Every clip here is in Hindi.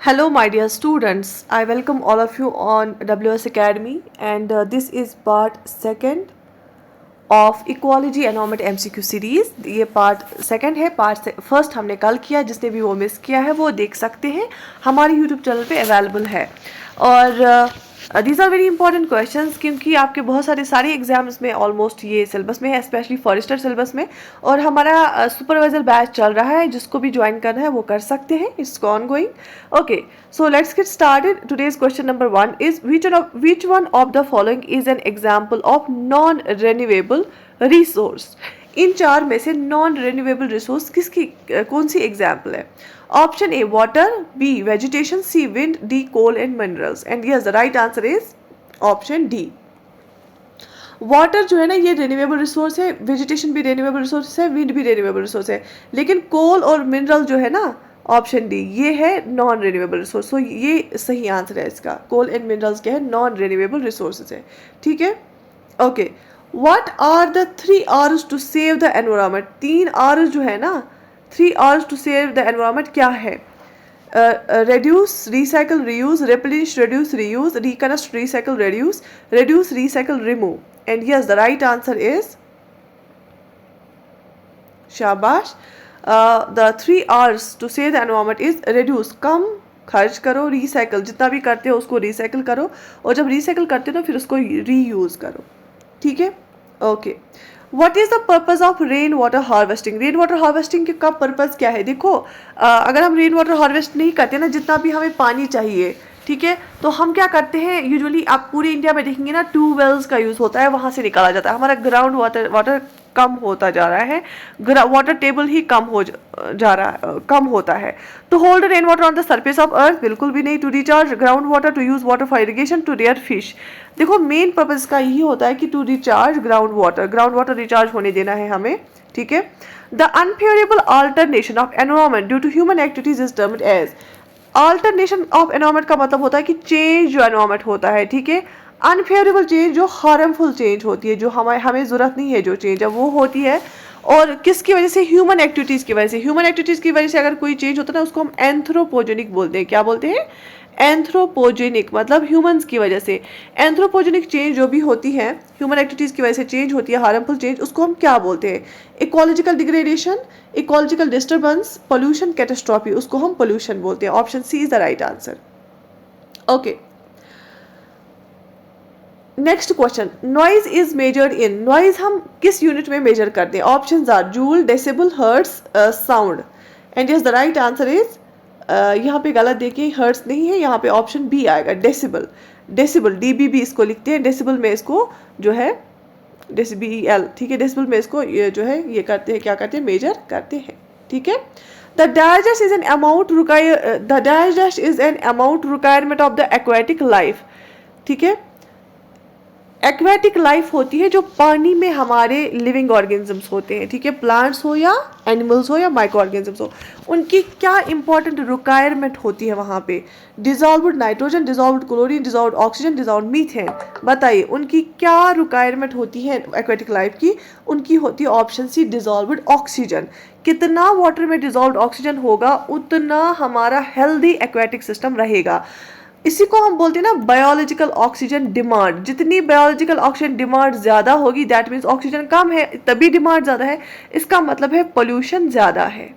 Hello, my dear students. I welcome all of you on WS Academy, and this is part second of ecology environment MCQ series. ये पार्ट सेकंड है। पार्ट फर्स्ट हमने कल किया, जिसने भी वो मिस किया है वो देख सकते हैं, हमारे यूट्यूब चैनल पे अवेलेबल है। और these are very important questions, क्योंकि आपके बहुत सारे एग्जाम्स में ऑलमोस्ट ये सिलेबस में है, स्पेशली फॉरेस्टर सिलेबस में। और हमारा सुपरवाइजर बैच चल रहा है, जिसको भी ज्वाइन करना है वो कर सकते हैं। It's on going. Okay, so let's get started. Today's question number 1 is which one of the following is an example of non-renewable resource? इन चार में से नॉन रिन्यूएबल रिसोर्स किसकी कौन सी एग्जाम्पल है? Option A water, B vegetation, C wind, D coal and minerals. And yes, the right answer is option D. Water जो है ना, ये रिन्यूएबल रिसोर्स है, वेजिटेशन भी रिन्यूएबल रिसोर्स है, विंड भी रिन्यूएबल रिसोर्स है। लेकिन कोल और मिनरल जो है ना, ऑप्शन डी, ये है नॉन रिन्यूएबल रिसोर्स। सो ये सही आंसर है इसका। कोल एंड मिनरल्स क्या है? नॉन रिन्यूएबल रिसोर्सेज है। ठीक है, okay. What are the 3 R's to save the environment? 3 R's जो है ना, 3 R's to save the environment क्या है? reduce, recycle, reuse, replenish, reduce, reuse, reconstruct, recycle, reduce, recycle, remove. And yes, the right answer is shabash. The 3 R's to save the environment is reduce, कम खर्च करो, recycle, जितना भी करते हो उसको recycle करो, और जब recycle करते हो ना फिर उसको reuse करो। ठीक है, okay. What is the purpose of rain water harvesting? Rain water harvesting का पर्पज़ क्या है? देखो, अगर हम रेन वाटर हार्वेस्ट नहीं करते ना, जितना भी हमें पानी चाहिए, ठीक है, तो हम क्या करते हैं यूजुअली, आप पूरे इंडिया में देखेंगे ना, ट्यूबवेल्स का यूज़ होता है, वहाँ से निकाला जाता है। हमारा ग्राउंड वाटर कम होता जा रहा है, वाटर टेबल ही कम हो जा रहा है, कम होता है। To hold rain water on the surface of earth, बिल्कुल भी नहीं। To recharge ground water, to use water for irrigation, to rear fish. देखो, मेन पर्पज का यही होता है कि to recharge ground water recharge होने देना है हमें। ठीक है। The unfavourable alternation of environment due to human activities is termed as. Alternation of environment का मतलब होता है कि चेंज जो एनवायरमेंट होता है, ठीक है। अनफेवरेबल चेंज जो हार्मफुल चेंज होती है, जो हमें ज़रूरत नहीं है जो चेंज है वो होती है। और किसकी वजह से? ह्यूमन एक्टिविटीज़ की वजह से। ह्यूमन एक्टिविटीज़ की वजह से अगर कोई चेंज होता है ना, उसको हम एंथ्रोपोजेनिक बोलते हैं। क्या बोलते हैं? एंथ्रोपोजेनिक, मतलब ह्यूमंस की वजह से। एंथ्रोपोजेनिक चेंज जो भी होती है, ह्यूमन एक्टिविटीज़ की वजह से चेंज होती है, हार्मफुल चेंज, उसको हम क्या बोलते हैं? Ecological degradation, ecological disturbance, pollution, catastrophe, उसको हम पोल्यूशन बोलते हैं। Option C is the right answer. Okay, next question. Noise is measured in. Noise हम किस यूनिट में मेजर करते हैं? Options are joule, decibel, hertz, sound. And yes, the right answer is, यहाँ पे गलत देखिए, हर्ट्स नहीं है, यहाँ पे ऑप्शन बी आएगा, डेसिबल। डेसिबल, DBB इसको लिखते हैं। डेसिबल में इसको जो है डेसिबल, ठीक है, डेसिबल में इसको ये जो है ये करते हैं, क्या करते हैं? मेजर करते हैं। ठीक है। The digest is an amount the digest is an amount requirement of the aquatic life. ठीक है। एक्वेटिक लाइफ होती है जो पानी में हमारे लिविंग ऑर्गेनिजम्स होते हैं, ठीक है, प्लांट्स हो या एनिमल्स हो या माइक्रो ऑर्गेनिजम्स हो, उनकी क्या इंपॉर्टेंट रिक्वायरमेंट होती है वहाँ पे? Dissolved nitrogen, dissolved chlorine, dissolved oxygen, dissolved methane. बताइए उनकी क्या रिक्वायरमेंट होती है एक्वेटिक लाइफ की? उनकी होती है ऑप्शन सी, डिजॉल्व्ड ऑक्सीजन। कितना वाटर में डिजॉल्व्ड ऑक्सीजन होगा, उतना हमारा हेल्दी एक्वेटिक सिस्टम रहेगा। इसी को हम बोलते हैं ना बायोलॉजिकल ऑक्सीजन डिमांड। जितनी बायोलॉजिकल ऑक्सीजन डिमांड ज़्यादा होगी, दैट मीन्स ऑक्सीजन कम है, तभी डिमांड ज़्यादा है। इसका मतलब है पोल्यूशन ज़्यादा है।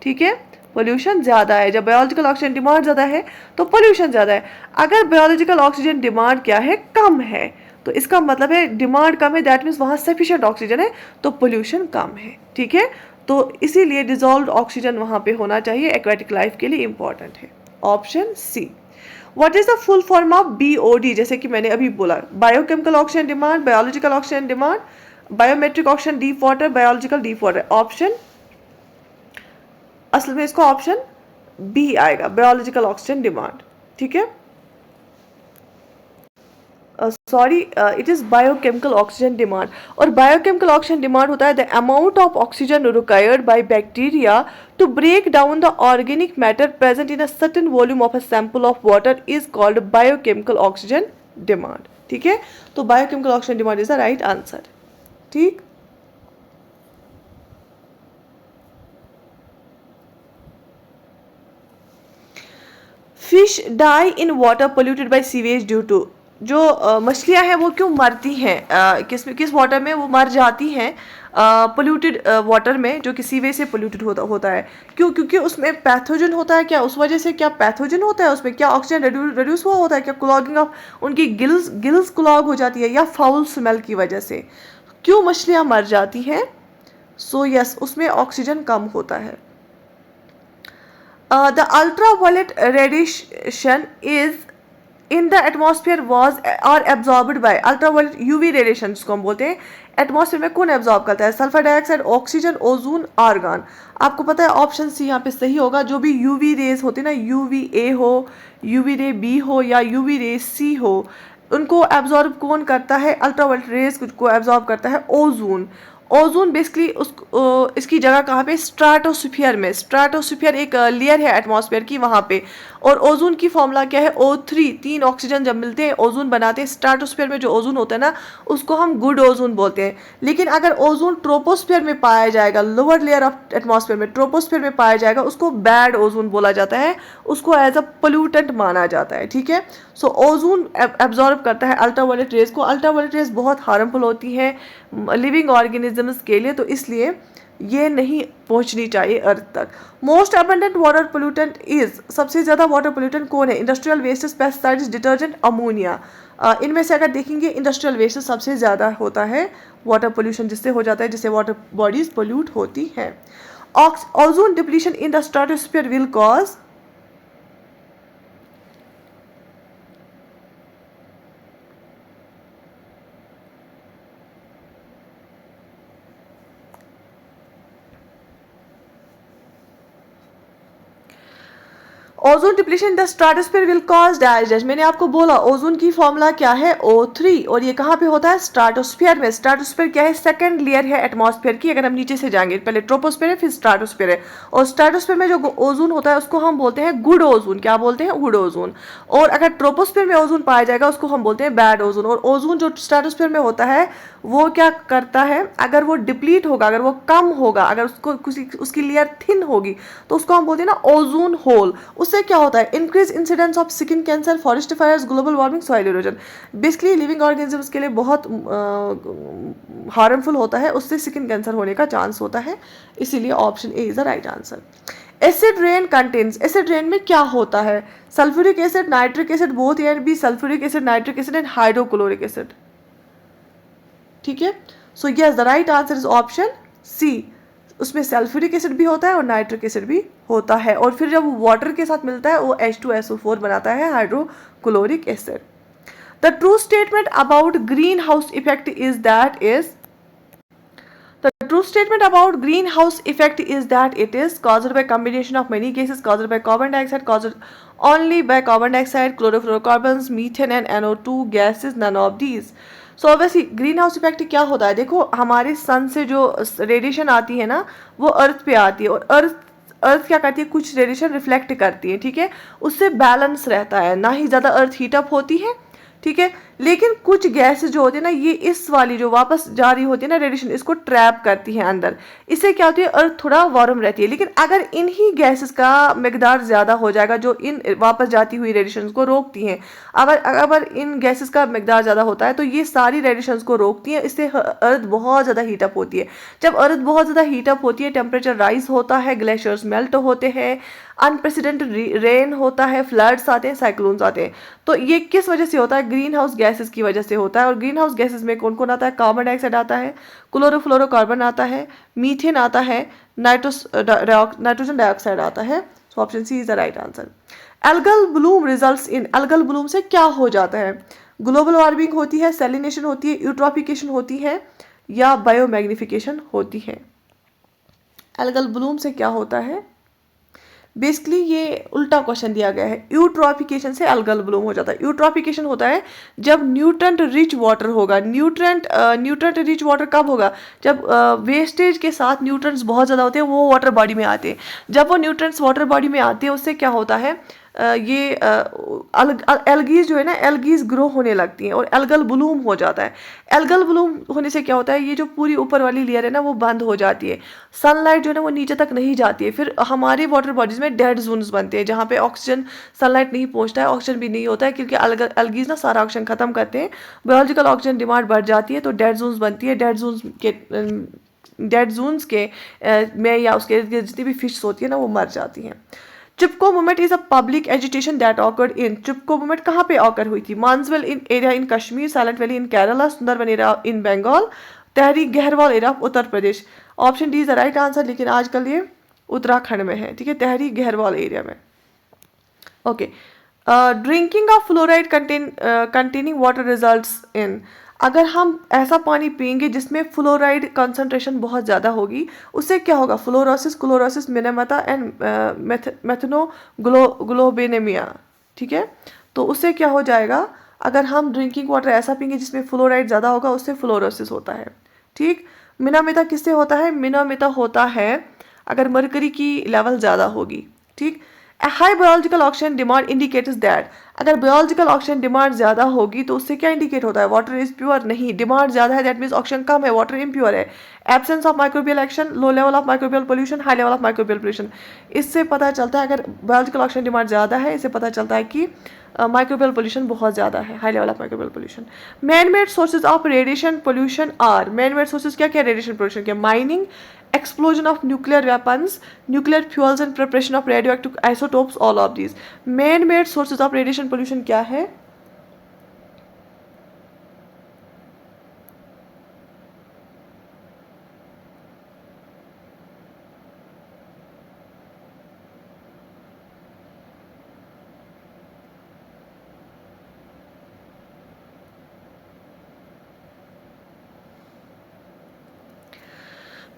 ठीक है, पोल्यूशन ज़्यादा है। जब बायोलॉजिकल ऑक्सीजन डिमांड ज़्यादा है तो पोल्यूशन ज़्यादा है। अगर बायोलॉजिकल ऑक्सीजन डिमांड क्या है? कम है, तो इसका मतलब है डिमांड कम है, दैट मीन्स वहाँ सफिशिएंट ऑक्सीजन है, तो पोल्यूशन कम है। ठीक है, तो इसीलिए डिजॉल्व्ड ऑक्सीजन वहाँ पे होना चाहिए, एक्वेटिक लाइफ के लिए इंपॉर्टेंट है। Option C. What is the full form of BOD? जैसे कि मैंने अभी बोला, biochemical oxygen demand, biological oxygen demand, biometric oxygen deep water, biological deep water. Option, असल में इसको ऑप्शन बी आएगा, बायोलॉजिकल ऑक्सीजन डिमांड। ठीक है, sorry, it is biochemical oxygen demand. और बायोकेमिकल ऑक्सीजन डिमांड होता है the amount of oxygen required by bacteria to break down the organic matter present in a certain volume of a sample of water is called biochemical oxygen demand. ठीक है, तो biochemical oxygen demand is the right answer. ठीक, fish die in water polluted by sewage due to, जो मछलियां हैं वो क्यों मरती हैं, किस वाटर में वो मर जाती हैं, पोल्यूटेड वाटर में जो कि सीवेज से पोल्यूटेड होता है। क्यों? क्योंकि उसमें पैथोजन होता है। क्या उस वजह से क्या पैथोजन होता है उसमें? क्या ऑक्सीजन रिड्यूस हुआ होता है? क्या क्लॉगिंग ऑफ उनकी गिल्स क्लॉग हो जाती है, या फाउल स्मेल की वजह से क्यों मछलियां मर जाती हैं? सो यस, उसमें ऑक्सीजन कम होता है। The ultraviolet radiation is in the atmosphere was are absorbed by ultraviolet UV radiation, जिसको हम बोलते हैं एटमॉस्फेयर में कौन एब्जॉर्ब करता है? Sulphur dioxide, oxygen, ozone, argon. आपको पता है ऑप्शन सी यहाँ पे सही होगा। जो भी यूवी रेज होती है ना, यूवी ए हो, यूवी रे बी हो या यूवी रे सी हो, उनको एब्जॉर्ब कौन करता है? अल्ट्रावायलेट रेज को एब्जॉर्ब करता है ओजोन। ओजोन बेसिकली इसकी जगह कहाँ पे? स्ट्राटोस्फीयर में। स्ट्राटोस्फीयर एक लेयर है एटमॉस्फेयर की, वहाँ पे। और ओजोन की फॉर्मूला क्या है? O3। 3 ऑक्सीजन जब मिलते हैं ओजोन बनाते हैं। स्ट्राटोस्फीयर में जो ओजोन होता है ना, उसको हम गुड ओजोन बोलते हैं। लेकिन अगर ओजोन ट्रोपोस्फीयर में पाया जाएगा, लोअर लेयर ऑफ एटमॉस्फेयर में, ट्रोपोस्फीयर में पाया जाएगा, उसको बैड ओजोन बोला जाता है, उसको एज अ पोल्यूटेंट माना जाता है। ठीक है, सो ओजोन एब्जॉर्ब करता है अल्ट्रावायलेट रेज को। अल्ट्रावायलेट रेज बहुत हार्मफुल होती है लिविंग ऑर्गेनिजम्स के लिए, तो इसलिए ये नहीं पहुंचनी चाहिए अर्थ तक। Most abundant water pollutant is, सबसे ज़्यादा वाटर पोल्यूटेंट कौन है? Industrial wastage, pesticides, detergent, ammonia. इनमें से अगर देखेंगे इंडस्ट्रियल वेस्टेज सबसे ज़्यादा होता है वाटर पोल्यूशन, जिससे हो जाता है, जिससे वाटर बॉडीज पोल्यूट होती हैं। Ozone depletion in the stratosphere will cause, ozone depletion in the stratosphere will cause dash. मैंने आपको बोला ओजोन की फॉर्मूला क्या है? O3। और ये कहाँ पे होता है? स्ट्रेटोस्फीयर में। स्ट्रेटोस्फीयर क्या है? सेकंड लेयर है एटमॉस्फेयर की। अगर हम नीचे से जाएंगे, पहले ट्रोपोस्फीयर है, फिर स्ट्रेटोस्फीयर है। और स्ट्रेटोस्फीयर में जो ओजोन होता है उसको हम बोलते हैं गुड ओजोन। क्या बोलते हैं? Good ozone. और अगर ट्रोपोस्फीयर में ओजोन पाया जाएगा उसको हम बोलते हैं बैड ओजोन। और ओजोन जो स्ट्रेटोस्फीयर में होता है वो क्या करता है? अगर वो डिप्लीट होगा, अगर वो कम होगा, अगर उसकी लेयर थिन होगी, तो उसको हम बोलते हैं ना ओजोन होल। उससे क्या होता है? Increase incidence of skin cancer, forest fires, global warming, soil erosion. Basically living organisms के लिए बहुत हार्मफुल होता है, उससे स्किन कैंसर होने का चांस होता है। इसीलिए option A is the right answer. Acid rain contains, acid rain में क्या होता है? Sulphuric acid, nitric acid, both A and B. Sulphuric acid, nitric acid and hydrochloric acid. ठीक है, so yes the right answer is option C. उसमें सल्फ्यूरिक एसिड भी होता है और नाइट्रिक एसिड भी होता है, और फिर जब वो वाटर के साथ मिलता है वो H2SO4 बनाता है, hydrochloric acid. The true statement about green house effect is that is, the true statement about greenhouse effect is that it is caused by combination of many gases, caused by carbon dioxide, caused only by carbon dioxide, chlorofluorocarbons, methane and NO2 gases, none of these. So obviously green house effect क्या होता है? देखो, हमारे सन से जो रेडिएशन आती है ना, वो अर्थ पे आती है, और अर्थ क्या करती है? कुछ रेडिएशन रिफ्लेक्ट करती है। ठीक है, उससे बैलेंस रहता है, ना ही ज़्यादा अर्थ हीटअप होती है। ठीक है, लेकिन कुछ गैसेस जो होती है ना, ये इस वाली जो वापस जा रही होती है ना रेडिएशन, इसको ट्रैप करती है अंदर। इससे क्या होती है? अर्थ थोड़ा वार्म रहती है। लेकिन अगर इन्हीं गैसेस का मिकदार ज़्यादा हो जाएगा जो इन वापस जाती हुई रेडिएशन को रोकती हैं, अगर इन गैसेस का मिकदार ज़्यादा होता है तो ये सारी रेडिएशन को रोकती हैं, इससे अर्थ बहुत ज़्यादा हीटअप होती है। जब अर्थ बहुत ज़्यादा हीटअप होती है, टेम्परेचर राइज होता है, ग्लेशियर्स मेल्ट होते हैं, अनप्रेसिडेंटेड रेन होता है, फ्लड्स आते हैं, साइक्लोन्स आते हैं। तो ये किस वजह से होता है? ग्रीन हाउस गैसेस की वजह से होता है। और ग्रीन हाउस गैसेस में कौन कौन आता है? कार्बन डाइऑक्साइड आता है, क्लोरोफ्लोरोकार्बन आता है, मीथेन आता है, नाइट्रोजन डाइऑक्साइड आता है। So option C is the right answer. Algal bloom results in, algal bloom से क्या हो जाता है? ग्लोबल वार्मिंग होती है, सैलिनेशन होती है, यूट्रॉफिकेशन होती है, या बायोमैग्निफिकेशन होती है? एल्गल ब्लूम से क्या होता है? बेसिकली ये उल्टा क्वेश्चन दिया गया है। यूट्रॉफिकेशन से एल्गल ब्लूम हो जाता है। यूट्रॉफिकेशन होता है जब न्यूट्रेंट रिच वाटर होगा। न्यूट्रेंट रिच वाटर कब होगा? जब वेस्टेज के साथ न्यूट्रेंट्स बहुत ज़्यादा होते हैं, वो वाटर बॉडी में आते हैं। जब वो न्यूट्रेंट्स वाटर बॉडी में आते हैं, उससे क्या होता है? ये एल्गीज जो है ना, एल्गीज ग्रो होने लगती हैं और एल्गल ब्लूम हो जाता है। एल्गल ब्लूम होने से क्या होता है, ये जो पूरी ऊपर वाली लेयर है ना वो बंद हो जाती है, सनलाइट जो है ना वो नीचे तक नहीं जाती है। फिर हमारे वाटर बॉडीज में डेड जोन्स बनते हैं जहाँ पे ऑक्सीजन सनलाइट नहीं पहुँचता है, ऑक्सीजन भी नहीं होता है, क्योंकि एल्गीज ना सारा ऑक्सीजन खत्म करते हैं, बायोलॉजिकल ऑक्सीजन डिमांड बढ़ जाती है, तो डेड जोन्स बनती है। डेड जोन्स के में या उसके इर्द गिर्द जितनी भी फिश होती है ना वो मर जाती हैं। Chipko movement is a public agitation that occurred in, Chipko movement कहाँ पे ऑकर हुई थी? Mansbal in area in Kashmir, silent valley in Kerala, Sundarban area in Bengal, Tehri Garhwal area Uttar Pradesh. Option D is the right answer, लेकिन आजकल ये उत्तराखंड में है, ठीक है, तहरीक गहरवाल एरिया में। Okay, drinking of fluoride containing water results in, अगर हम ऐसा पानी पिएंगे जिसमें फ्लोराइड कंसंट्रेशन बहुत ज़्यादा होगी, उससे क्या होगा? फ्लोरोसिस, क्लोरोसिस मिनेमता एंड मेथनोग्लोबिनेमिया, ठीक है। तो उससे क्या हो जाएगा? अगर हम ड्रिंकिंग वाटर ऐसा पिएंगे जिसमें फ्लोराइड ज़्यादा होगा, उससे फ्लोरोसिस होता है, ठीक। मिनामिता किससे होता है? मिनामिता होता है अगर मरकरी की लेवल ज़्यादा होगी, ठीक। High biological oxygen demand indicates that, अगर बायोलॉजिकल ऑक्सीजन डिमांड ज़्यादा होगी तो उससे क्या इंडिकेट होता है? वाटर इज प्योर, नहीं, डिमांड ज़्यादा है दैट मीन्स ऑक्सीजन कम है, वाटर इम्प्योर है। Absence of microbial action, low level of microbial pollution, high level of microbial pollution, इससे पता चलता है अगर बायोलॉजिकल ऑक्सीजन डिमांड ज़्यादा है, इससे पता चलता है कि माइक्रोबियल पोल्यूशन बहुत ज़्यादा है, high level of microbial pollution. Man made sources of radiation pollution are, man made sources क्या क्या रेडिएशन पोल्यूशन के? Mining, explosion of nuclear weapons, nuclear fuels and preparation of radioactive isotopes, all of these. Man-made sources of radiation pollution क्या है?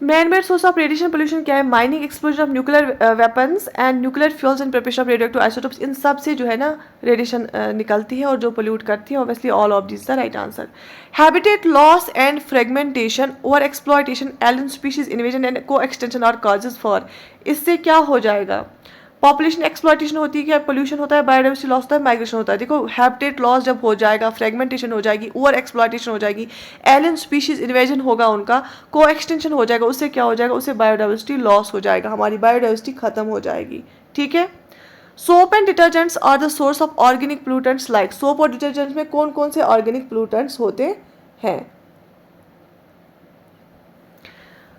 Man made source of radiation pollution क्या है? Mining, explosion of nuclear weapons and nuclear fuels and preparation of radioactive isotopes, इन सब से जो है ना रेडिएशन निकलती है और जो पोल्यूट करती है। Obviously all of this the right answer. Habitat loss and fragmentation, over exploitation, alien species invasion and को एक्सटेंशन आर कॉजेज फॉर, इससे क्या हो जाएगा? पॉपुलेशन एक्सप्लॉयटेशन होती है क्या? पोल्यूशन होता है, बायोडाइवर्सिटी लॉस होता है, माइग्रेशन होता है। देखो, हैबिटेट लॉस जब हो जाएगा, फ्रेगमेंटेशन हो जाएगी, ओवर एक्सप्लॉयटेशन हो जाएगी, एलियन स्पीशीज इन्वेजन होगा, उनका को एक्सटेंशन हो जाएगा, उससे क्या हो जाएगा? उससे बायोडाइवर्सिटी लॉस हो जाएगा, हमारी बायोडाइवर्सिटी खत्म हो जाएगी, ठीक है। Soap and detergents are the source of organic pollutants like, soap और डिटर्जेंट्स में कौन कौन से ऑर्गेनिक पोल्यूटेंट्स होते हैं?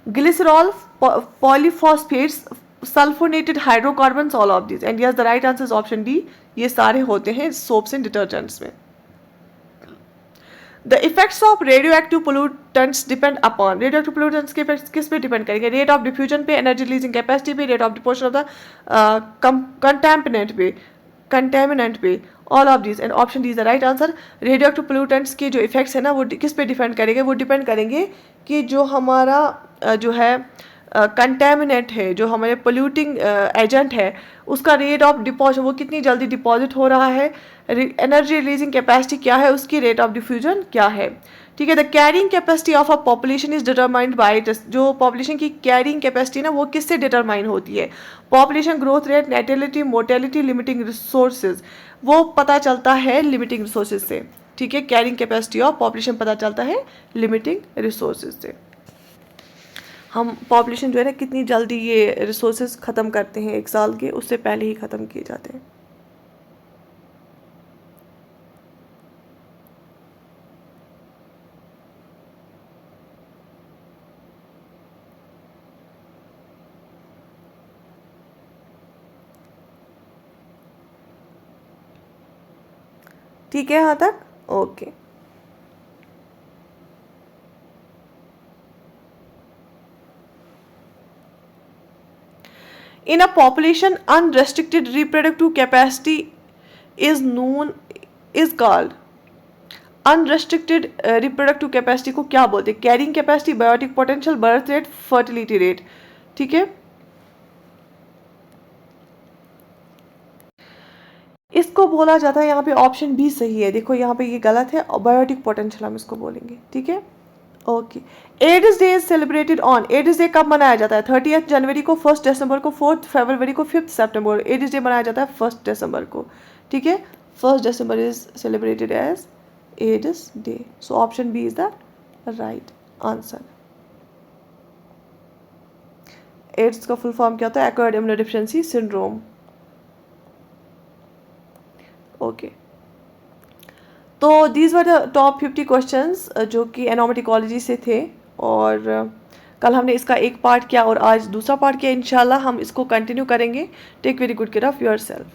Glycerol, polyphosphates, sulphonated hydrocarbons, all of this. And yes the right answer is option D, ये सारे होते हैं सोप्स एंड डिटर्जेंट्स में। The effects of radio active pollutants depend upon, radio active pollutants के इफेक्ट्स किस पे डिपेंड करेंगे? रेट ऑफ डिफ्यूजन पे, एनर्जी रिलीजिंग कैपेसिटी पे, rate of deposition of the contaminant पे, all of this. And option D is the right answer. Radio active pollutants के जो इफेक्ट्स है ना वो किस पे डिपेंड करेंगे? वो डिपेंड करेंगे कि जो हमारा जो है कंटेमिनेंट है, जो हमारे पोल्यूटिंग एजेंट है, उसका रेट ऑफ डिपॉजिट, वो कितनी जल्दी डिपॉजिट हो रहा है, एनर्जी रिलीजिंग कैपेसिटी क्या है, उसकी रेट ऑफ डिफ्यूजन क्या है, ठीक है। The carrying capacity of a population is determined by, जो पॉपुलेशन की कैरिंग कैपेसिटी ना वो किससे डिटरमाइन होती है? Population growth rate, natality, mortality, limiting resources, वो पता चलता है लिमिटिंग रिसोर्सेज से, ठीक है। कैरिंग कैपेसिटी ऑफ पॉपुलेशन पता चलता है लिमिटिंग रिसोर्सेज से। हम पॉपुलेशन जो है ना कितनी जल्दी ये रिसोर्सेज ख़त्म करते हैं, 1 साल के उससे पहले ही ख़त्म किए जाते हैं। ठीक है यहाँ तक? Okay. In a population, unrestricted reproductive capacity is called unrestricted reproductive capacity को क्या बोलते हैं? Carrying capacity, biotic potential, birth rate, fertility rate, ठीक है। इसको बोला जाता है, यहाँ पे ऑप्शन बी सही है, देखो यहाँ पे ये गलत है, बायोटिक पोटेंशियल हम इसको बोलेंगे, ठीक है। Okay. AIDS day is celebrated on, AIDS day कब मनाया जाता है? 30 जनवरी को, 1 दिसंबर को, 4 फरवरी को, 5 सितंबर। एड्स डे मनाया जाता है 1 दिसंबर को, ठीक है। 1 December is celebrated as AIDS day, so option B is the right answer. AIDS का फुल फॉर्म क्या होता है? Acquired immunodeficiency syndrome. ओके, तो these were the top 50 questions जो कि एनोमेटिकोलॉजी से थे। और कल हमने इसका एक पार्ट किया और आज दूसरा पार्ट किया। इंशाल्लाह हम इसको कंटिन्यू करेंगे। Take very good care of your self.